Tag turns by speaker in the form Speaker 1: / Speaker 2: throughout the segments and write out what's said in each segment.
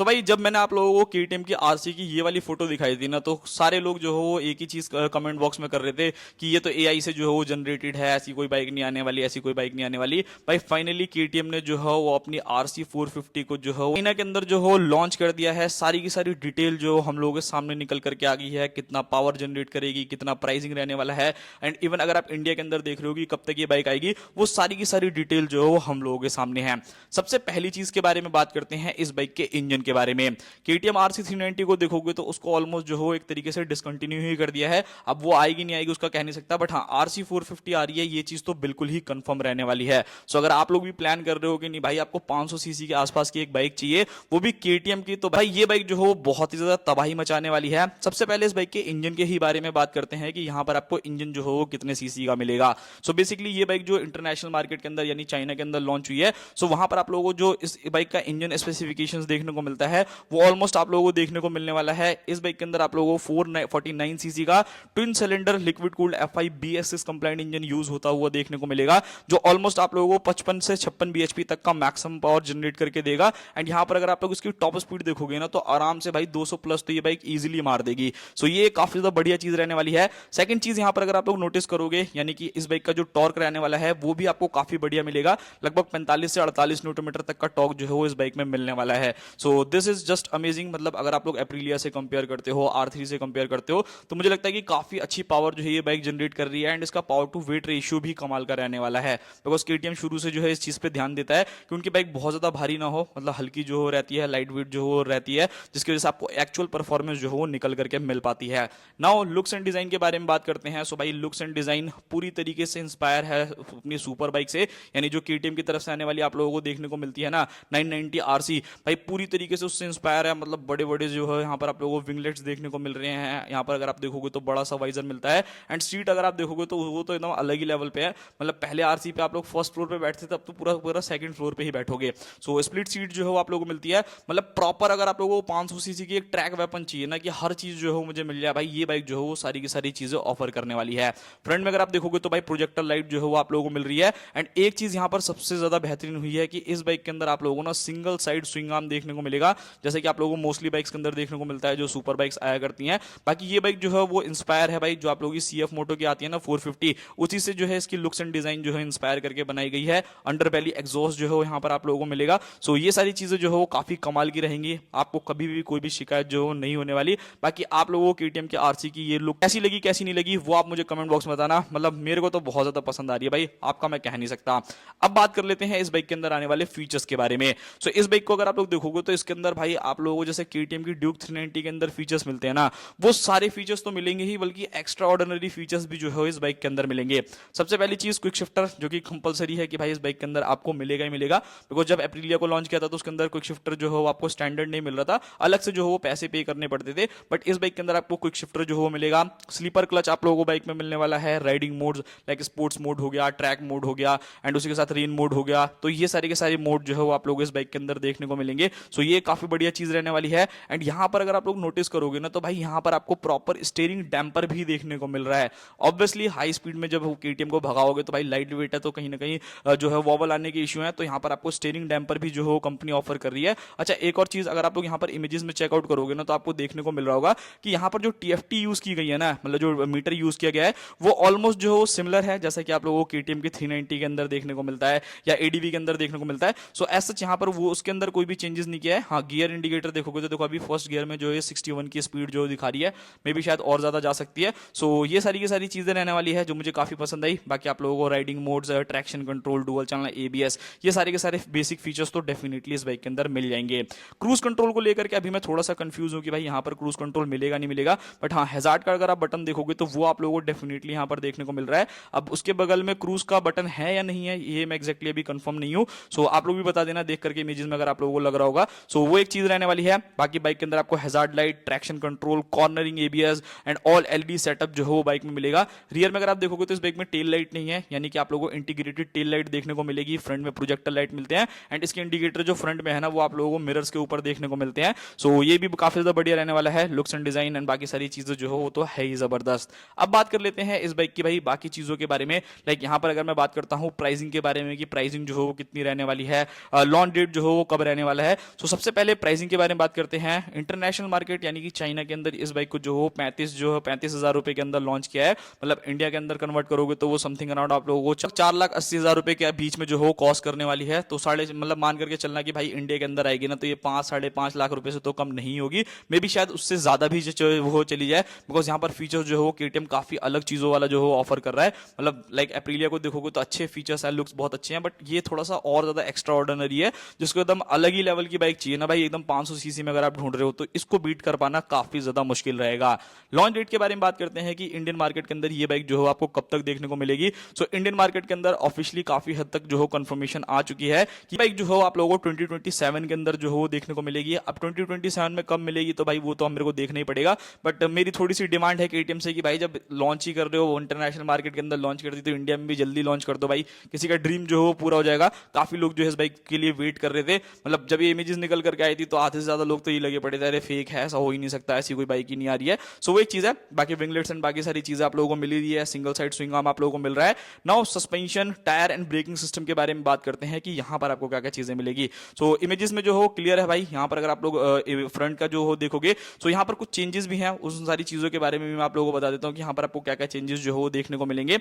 Speaker 1: तो भाई जब मैंने आप लोगों को केटीएम की आरसी की ये वाली फोटो दिखाई थी ना, तो सारे लोग जो हो वो एक ही चीज कमेंट बॉक्स में कर रहे थे कि ये तो एआई से जो है वो जनरेटेड है, ऐसी कोई बाइक नहीं आने वाली, ऐसी कोई बाइक नहीं आने वाली। भाई फाइनली केटीएम ने जो है वो अपनी आरसी 450 को जो है वो चाइना के अंदर जो हो लॉन्च कर दिया है। सारी की सारी डिटेल जो हम लोगों के सामने निकल करके आ गई है, कितना पावर जनरेट करेगी, कितना प्राइसिंग रहने वाला है, एंड इवन अगर आप इंडिया के अंदर देख रहे हो कि कब तक ये बाइक आएगी, वो सारी की सारी डिटेल जो है वो हम लोगों के सामने है। सबसे पहली चीज के बारे में बात करते हैं इस बाइक के इंजन के बारे में। केटीएम आरसी 390 को देखोगे तो उसको ऑलमोस्ट जो हो एक तरीके से डिसकंटिन्यू ही कर दिया है। अब वो आएगी नहीं आएगी उसका कह नहीं सकता, बट हाँ आरसी 450 आ रही है, ये चीज तो बिल्कुल ही कंफर्म रहने वाली है। सो अगर आप लोग भी प्लान कर रहे हो कि नहीं भाई आपको 500 सीसी के आसपास की एक बाइक चाहिए, वो भी केटीएम की, तो भाई ये बाइक जो हो बहुत ही ज्यादा तबाही मचाने वाली है। सबसे पहले इस बाइक के इंजन के ही बारे में बात करते हैं कि यहाँ पर आपको इंजन जो हो कितने सीसी का मिलेगा। सो बेसिकली ये बाइक जो इंटरनेशनल मार्केट के अंदर यानी चाइना के अंदर लॉन्च हुई है, सो वहां पर आप लोगों को जो इस बाइक का इंजन स्पेसिफिकेशंस देखने को मिलता है वो ऑलमोस्ट आप लोगों को देखने को मिलने वाला है। इस बाइक के अंदर आप लोगों को 449 सीसी का twin cylinder liquid cooled F5 BS6 complaint engine use होता हुआ देखने को मिलेगा, जो ऑलमोस्ट आप लोगों को 55 से 56 bhp तक का मैक्सिमम पावर जनरेट करके देगा। एंड यहां पर अगर आप लोग इसकी टॉप स्पीड देखोगे ना, तो आराम से भाई 200 प्लस तो ये बाइक इजीली मार देगी। सो ये काफी ज्यादा बढ़िया चीज रहने वाली है। सेकंड चीज यहां पर अगर आप लोग नोटिस करोगे, यानी कि इस बाइक का जो टॉर्क रहने वाला है वो भी आपको काफी बढ़िया मिलेगा। लगभग 45 से 48 न्यूटन मीटर तक का टॉर्क जो है वो इस बाइक में मिलने वाला है। So this is just amazing. मतलब अगर आप लोग एप्रिलिया से कंपेयर करते हो, R3 से कंपेयर करते हो, तो मुझे लगता है कि काफी अच्छी पावर जो है ये बाइक जनरेट कर रही है। एंड इसका पावर टू वेट रेशियो भी कमाल का रहने वाला है, बिकॉज केटीएम शुरू से जो है इस चीज पे ध्यान देता है कि उनकी बाइक बहुत ज्यादा भारी ना हो, मतलब हल्की जो हो रहती है, लाइट वेट जो हो रहती है, जिसकी वजह से आपको एक्चुअल परफॉर्मेंस जो हो निकल करके मिल पाती है। नाउ लुक्स एंड डिजाइन के बारे में बात करते हैं। सो भाई लुक्स एंड डिजाइन पूरी तरीके से इंस्पायर है अपनी सुपर बाइक से, यानी जो केटीएम की तरफ से आने वाली आप लोगों को देखने को मिलती है ना 990 आरसी, भाई पूरी तरीके से उससे इंस्पायर है। मतलब बड़े बड़े जो है यहाँ पर आप लोगों को विंगलेट्स देखने को मिल रहे हैं। यहाँ पर अगर आप देखोगे तो बड़ा सा वाइजर मिलता है, एंड सीट अगर आप देखोगे तो वो तो एकदम अलग ही लेवल पे है। मतलब पहले आरसी पे आप लोग फर्स्ट फ्लोर पे बैठते थे, अब तो पूरा पूरा सेकंड फ्लोर पे ही बैठोगे। सो स्प्लिट सीट जो है वो आप लोगों को मिलती है। मतलब प्रॉपर अगर आप लोगों को 500 सीसी की एक ट्रैक वेपन चाहिए ना, कि हर चीज जो है मुझे मिल जाए, भाई ये बाइक जो है वो सारी की सारी चीजें ऑफर करने वाली है। फ्रंट में अगर आप देखोगे तो भाई प्रोजेक्टर लाइट जो है वो आप लोगों को मिल रही है। एंड एक चीज यहाँ पर सबसे ज्यादा बेहतरीन हुई है कि इस बाइक के अंदर आप लोगों को ना सिंगल साइड स्विंग आर्म देखने को मिलेगा, जैसे कि आप लोगों को मोस्टली बाइक्स के अंदर देखने को मिलता है जो सुपर बाइक्स आया करती हैं। बाकी ये बाइक जो है वो इंस्पायर है भाई जो आप लोगों की CF मोटो की आती है ना 450, उसी से जो है इसकी लुक्स एंड डिजाइन जो है इंस्पायर करके बनाई गई है। अंडर बेली एग्जॉस्ट जो है वो यहाँ पर आप लोगों को मिलेगा। सो ये सारी चीजें जो है वो काफी कमाल की रहेंगी, आपको कभी भी कोई भी शिकायत जो है नहीं होने वाली। बाकी आप लोगों को केटीएम के आरसी की ये लुक कैसी लगी कैसी नहीं लगी वो आप मुझे कमेंट बॉक्स में बताना। मतलब मेरे को तो बहुत ज्यादा पसंद आ रही है भाई, आपका मैं कह नहीं सकता। अब बात कर लेते हैं इस बाइक के अंदर आने वाले फीचर्स के बारे में। सो इस बाइक को अगर आप लोग देखोगे तो इसके अंदर भाई आप लोगों को जैसे केटीएम की ड्यूक 390 के अंदर फीचर्स मिलते हैं ना, वो सारे फीचर्स तो मिलेंगे ही, बल्कि एक्स्ट्रा ऑर्डिनरी फीचर्स भी जो है इस बाइक के अंदर मिलेंगे। सबसे पहली चीज क्विक शिफ्टर, जो कि कंपलसरी है कि भाई इस बाइक के अंदर आपको मिलेगा ही मिलेगा। बिकॉज जब एप्रिलिया को लॉन्च किया था तो उसके अंदर क्विक शिफ्टर जो है वो आपको स्टैंडर्ड नहीं मिल रहा था, अलग से जो है वो पैसे पे करने पड़ते थे, बट इस बाइक के अंदर आपको क्विक शिफ्टर जो है वो मिलेगा। स्लीपर क्लच आप लोगों को बाइक में मिलने वाला है। Riding modes like sports mode हो गया, ट्रैक मोड हो गया, एंड उसी के साथ रेन मोड हो गया, तो ये सारे के सारे मोड जो है वो आप लोग इस बाइक के अंदर देखने को मिलेंगे। सो ये काफी बढ़िया चीज रहने वाली है। एंड यहाँ पर अगर आप लोग नोटिस करोगे ना, तो भाई यहाँ पर आपको प्रॉपर स्टीयरिंग डैम्पर भी देखने को मिल रहा है। ऑब्वियसली हाई स्पीड में जब केटीएम को भगाओगे तो भाई लाइट वेट है, तो कहीं ना कहीं जो है वॉबल आने के इश्यू है, तो यहाँ पर आपको स्टीयरिंग डैम्पर भी जो है कंपनी ऑफर कर रही है। अच्छा एक और चीज अगर आप लोग यहाँ पर इमेजेस में चेकआउट करोगे ना, तो आपको देखने को मिल रहा होगा कि यहाँ पर जो TFT यूज की गई है ना, मतलब जो मीटर यूज किया गया है, वो ऑलमोस्ट जो है सिमिलर है जैसा कि आप लोगों को केटीएम की 390 के अंदर देखने को मिलता है या ADV के अंदर देखने को मिलता है। सो एज सच यहाँ पर वो उसके अंदर कोई भी चेंजेस नहीं किया है। हाँ गियर इंडिकेटर देखोगे तो देखो अभी फर्स्ट गियर में जो है 61 की स्पीड जो दिखा रही है, मे भी शायद और ज्यादा जा सकती है। सो ये सारी की सारी चीजें रहने वाली है जो मुझे काफी पसंद आई। बाकी आप लोगों को riding modes, traction control, dual channel ABS, ये सारे के सारे बेसिक फीचर्स तो डेफिनेटली इस बाइक के अंदर मिल जाएंगे। क्रूज कंट्रोल को लेकर के अभी मैं थोड़ा सा कंफ्यूज हूं कि भाई यहाँ पर क्रूज कंट्रोल मिलेगा नहीं मिलेगा, बट हाँ हैजार्ड का अगर आप बटन देखोगे तो वो आप लोगों को डेफिनेटली यहाँ पर देखने को मिल रहा है। अब उसके बगल में क्रूज का बटन है या नहीं है ये मैं एक्जैक्टली अभी कंफर्म नहीं हूं। सो आप लोग भी बता देना देख करके इमेजेस में अगर आप लोगों को लग रहा होगा। सो वो एक चीज रहने वाली है। बाकी बाइक के अंदर आपको hazard light, traction control, cornering ABS and all LED setup जो है वो बाइक में मिलेगा। रियर में अगर आप देखोगे तो इस बाइक में टेल लाइट नहीं है, यानी कि आप लोगों को इंटीग्रेटेड टेल लाइट देखने को मिलेगी। फ्रंट में प्रोजेक्टर लाइट मिलते हैं, एंड इसके इंडिकेटर जो फ्रंट में है ना वो आप लोगों को मिरर्स के ऊपर देखने को मिलते हैं। सो ये भी काफी ज्यादा बढ़िया रहने वाला है। लुक्स एंड डिजाइन एंड बाकी सारी चीजें जो है वो तो है ही जबरदस्त। अब बात कर लेते हैं इस बाइक की भाई बाकी चीजों के बारे में। लाइक यहाँ पर अगर मैं बात करता हूँ प्राइसिंग के बारे में कि प्राइसिंग जो है वो कितनी रहने वाली है, लॉन्च डेट जो है वो कब रहने वाला है। सो सबसे सबसे पहले प्राइसिंग के बारे में बात करते हैं। इंटरनेशनल मार्केट यानी कि चाइना के अंदर इस बाइक को जो हो 35,000 रुपए के अंदर लॉन्च किया है। मतलब इंडिया के अंदर कन्वर्ट करोगे तो वो समथिंग अराउंड आप लोगों को 4,80,000 रुपए के बीच में जो हो कॉस्ट करने वाली है। तो साढ़े मतलब मान करके चलना कि भाई इंडिया के अंदर आएगी ना तो ये 5-5.5 लाख रुपए से तो कम नहीं होगी, मे भी शायद उससे ज्यादा भी वो चली जाए, बिकॉज यहाँ पर फीचर्स जो हो केटीएम काफी अलग चीजों वाला जो हो ऑफर कर रहा है। मतलब लाइक एप्रिलिया को देखोगे तो अच्छे फीचर्स है, लुक्स बहुत अच्छे हैं, बट ये थोड़ा सा और ज्यादा एक्स्ट्रा ऑर्डिनरी है, जिसको एकदम अलग ही लेवल की बाइक चाहिए ना भाई, एकदम 500 सीसी में अगर आप ढूंढ रहे हो तो इसको बीट कर पाना काफी ज्यादा मुश्किल रहेगा। लॉन्च डेट के बारे में बात करते हैं कि इंडियन मार्केट के अंदर ये बाइक जो हो आपको कब तक देखने को मिलेगी। सो इंडियन मार्केट के अंदर ऑफिशियली काफी हद तक जो हो कंफर्मेशन आ चुकी है कि बाइक जो हो आप लोगों को 2027 के अंदर जो हो देखने को मिलेगी। अब 2027 में कब मिलेगी तो भाई वो तो मेरे को देखना ही पड़ेगा, बट मेरी थोड़ी सी डिमांड है केटीएम से कि भाई जब लॉन्च ही कर रहे हो इंटरनेशनल मार्केट के अंदर लॉन्च कर दी तो इंडिया में भी जल्दी लॉन्च कर दो भाई, किसी का ड्रीम जो हो पूरा हो जाएगा। काफी लोग जो है इस बाइक के लिए वेट कर रहे थे, मतलब जब ये इमेजेस निकल करके आई थी तो आधे से ज्यादा लोग तो ये लगे पड़े थे अरे फेक है, ऐसा हो ही नहीं सकता, ऐसी कोई बाइक ही नहीं आ रही है। सो वो एक चीज है, बाकी विंगलेट्स एंड बाकी सारी चीजें आप लोगों को मिल रही है, सिंगल साइड स्विंग आर्म आप लोगों को मिल रहा है। Now suspension, tyre and braking system के बारे में बात करते हैं कि यहाँ पर आपको क्या क्या चीजें मिलेगी। सो इमेजेस में जो हो क्लियर है भाई, यहाँ पर अगर आप लोग फ्रंट का जो हो देखोगे तो यहाँ पर कुछ चेंजेस भी हैं, उस सारी चीजों के बारे में भी मैं आप लोगों को बता देता हूँ कि यहाँ पर आपको क्या क्या चेंजेस जो हो देखने को मिलेंगे।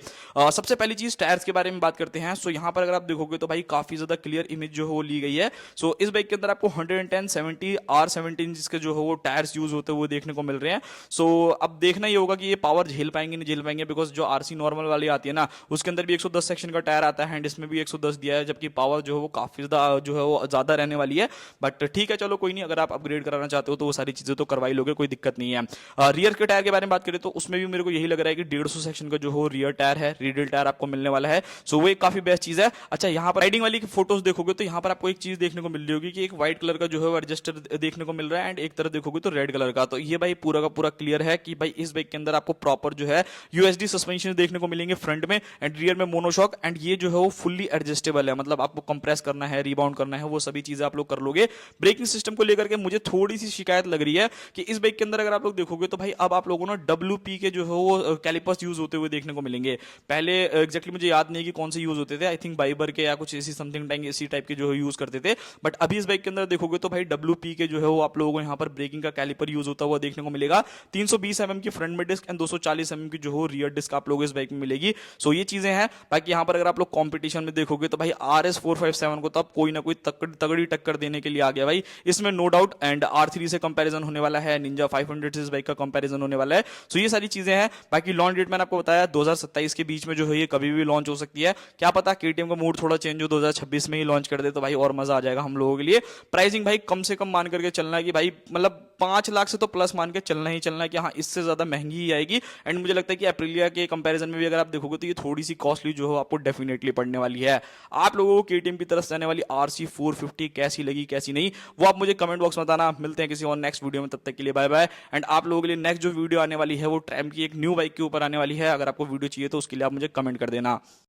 Speaker 1: सबसे पहली चीज टायर्स के बारे में बात करते हैं। सो यहाँ पर अगर आप देखोगे तो भाई काफी ज्यादा क्लियर इमेज जो हो ली गई है। सो इस बाइक के अंदर आपको 110/70 R17 इंच के जो हो वो टायर्स यूज होते हुए देखने को मिल रहे हैं। सो अब देखना ये होगा कि ये पावर झेल पाएंगे नहीं झेल पाएंगे, बिकॉज जो आरसी नॉर्मल वाली आती है ना उसके अंदर भी 110 सेक्शन का टायर आता है एंड इसमें भी 110 दिया है, जबकि पावर जो है वो काफी ज्यादा जो है वो ज्यादा रहने वाली है। बट ठीक है चलो कोई नहीं, अगर आप अपग्रेड कराना चाहते हो तो वो सारी चीजें तो करवाई लोगे, कोई दिक्कत नहीं है। रियर के टायर के बारे में बात करें तो उसमें भी मेरे को यही लग रहा है कि 150 सेक्शन का जो हो रियर टायर है, रिडल टायर आपको मिलने वाला है। सो वो एक काफी बेस्ट चीज है। अच्छा यहाँ पर राइडिंग वाली फोटोज देखोगे तो यहाँ पर आपको एक चीज देखने को मिल रही होगी कि एक व्हाइट कलर का जो है एडजस्टर देखने को मिल रहा है एंड एक तरफ देखोगे तो रेड कलर का। तो ये भाई पूरा का पूरा क्लियर है कि भाई इस बाइक के अंदर आपको प्रॉपर जो है यूएसडी सस्पेंशन देखने को मिलेंगे फ्रंट में एंड रियर में मोनोशॉक, एंड ये जो है वो फुल्ली एडजस्टेबल है, मतलब आपको कंप्रेस करना है, रिबाउंड करना है, वो सभी चीजें आप लोग कर लोगे। ब्रेकिंग सिस्टम को लेकर के मुझे थोड़ी सी शिकायत लग रही है कि इस बाइक के अंदर अगर आप लोग देखोगे तो भाई अब आप लोगों ने WP के जो है वो कैलिपर्स यूज होते हुए देखने को मिलेंगे। पहले एग्जैक्टली मुझे याद नहीं कि कौन से यूज होते थे, आई थिंक बाइबर के या कुछ ऐसी समथिंग टाइम इसी टाइप के जो है यूज करते थे, बट अभी इस बाइक के अंदर देखोगे तो भाई WP के जो है वो आप लोगों को यहाँ पर ब्रेकिंग का कैलिपर यूज होता हुआ देखने को मिलेगा। 320 mm की फ्रंट में डिस्क एंड 240 mm की जो हो रियर डिस्क आप लोगों को इस बाइक में मिलेगी। सो ये चीजें हैं। बाकी यहाँ पर अगर आप लोग कंपटीशन में देखोगे तो भाई RS457 को तो अब कोई ना कोई तगड़ी टक्कर देने के लिए आ गया भाई, इसमें नो डाउट। एंड R3 से कंपैरिजन होने वाला है, निंजा 500 से इस बाइक का कंपैरिजन होने वाला है। सो ये सारी चीजें हैं। बाकी लॉन्च डेट मैंने आपको बताया 2027 के बीच में जो है ये कभी भी लॉन्च हो सकती है, क्या पता केटीएम का मूड थोड़ा चेंज हो 2026 में ही लॉन्च कर दे तो भाई और मजा आ जाएगा हम लोगों के लिए। प्राइसिंग भाई कम से कम मान करके चलना है कि भाई मतलब 5 लाख से तो प्लस मान के चलना ही चलना है कि हाँ इससे ज्यादा महंगी ही आएगी। एंड मुझे लगता है कि एप्रिलिया के कंपैरिजन में भी अगर आप देखोगे तो ये थोड़ी सी कॉस्टली जो है आपको डेफिनेटली पड़ने वाली है। आप लोगों को केटीएम की तरफ से आने वाली RC450 कैसी लगी कैसी नहीं वो आप मुझे कमेंट बॉक्स में बताना। मिलते हैं किसी और नेक्स्ट वीडियो में, तब तक के लिए बाय बाय। एंड आप लोगों के लिए नेक्स्ट जो वीडियो आने वाली है वो ट्रैम की एक न्यू बाइक के ऊपर आने वाली है, अगर आपको वीडियो चाहिए तो उसके लिए आप मुझे कमेंट कर देना।